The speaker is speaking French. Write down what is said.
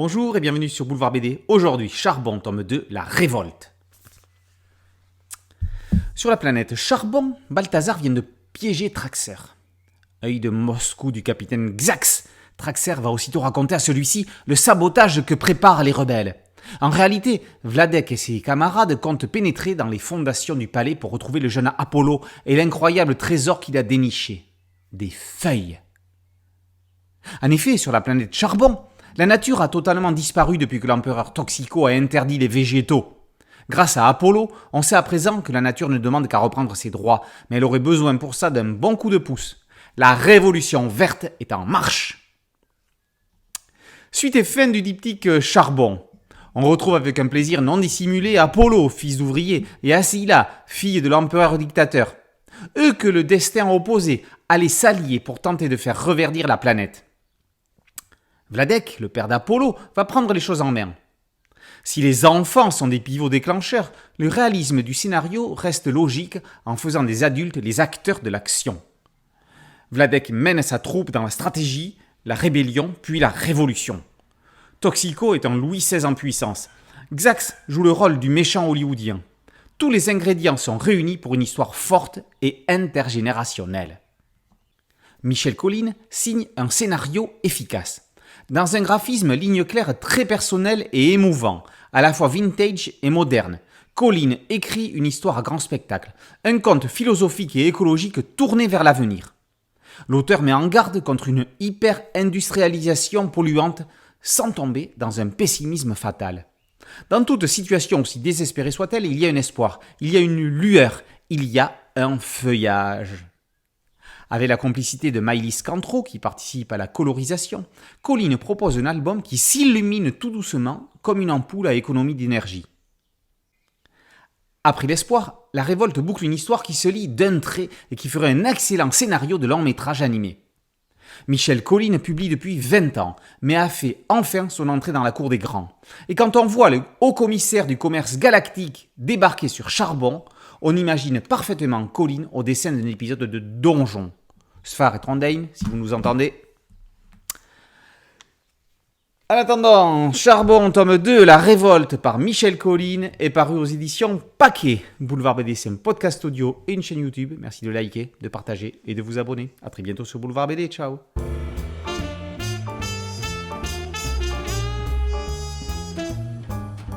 Bonjour et bienvenue sur Boulevard BD. Aujourd'hui, Charbon, tome 2, la révolte. Sur la planète Charbon, Balthazar vient de piéger Traxer. Œil de Moscou du capitaine Xax, Traxer va aussitôt raconter à celui-ci le sabotage que préparent les rebelles. En réalité, Vladek et ses camarades comptent pénétrer dans les fondations du palais pour retrouver le jeune Apollo et l'incroyable trésor qu'il a déniché. Des feuilles. En effet, sur la planète Charbon, la nature a totalement disparu depuis que l'empereur Toxico a interdit les végétaux. Grâce à Apollo, on sait à présent que la nature ne demande qu'à reprendre ses droits, mais elle aurait besoin pour ça d'un bon coup de pouce. La révolution verte est en marche. Suite et fin du diptyque Charbon. On retrouve avec un plaisir non dissimulé Apollo, fils d'ouvrier, et Asila, fille de l'empereur dictateur. Eux que le destin opposé allaient s'allier pour tenter de faire reverdir la planète. Vladek, le père d'Apollo, va prendre les choses en main. Si les enfants sont des pivots déclencheurs, le réalisme du scénario reste logique en faisant des adultes les acteurs de l'action. Vladek mène sa troupe dans la stratégie, la rébellion, puis la révolution. Toxico est un Louis XVI en puissance. Xax joue le rôle du méchant hollywoodien. Tous les ingrédients sont réunis pour une histoire forte et intergénérationnelle. Michel Colline signe un scénario efficace. Dans un graphisme ligne claire très personnel et émouvant, à la fois vintage et moderne, Colline écrit une histoire à grand spectacle, un conte philosophique et écologique tourné vers l'avenir. L'auteur met en garde contre une hyper-industrialisation polluante sans tomber dans un pessimisme fatal. Dans toute situation, aussi désespérée soit-elle, il y a un espoir, il y a une lueur, il y a un feuillage. Avec la complicité de Maëlys Cantreau, qui participe à la colorisation, Colline propose un album qui s'illumine tout doucement comme une ampoule à économie d'énergie. Après l'espoir, la révolte boucle une histoire qui se lit d'un trait et qui ferait un excellent scénario de long métrage animé. Michel Colline publie depuis 20 ans, mais a fait enfin son entrée dans la cour des grands. Et quand on voit le haut-commissaire du commerce galactique débarquer sur Charbon, on imagine parfaitement Colline au dessin d'un épisode de Donjon. Sfar et Trondheim, si vous nous entendez. En attendant, Charbon, tome 2, La révolte par Michel Colline est paru aux éditions Paquet. Boulevard BD, c'est un podcast audio et une chaîne YouTube. Merci de liker, de partager et de vous abonner. A très bientôt sur Boulevard BD. Ciao.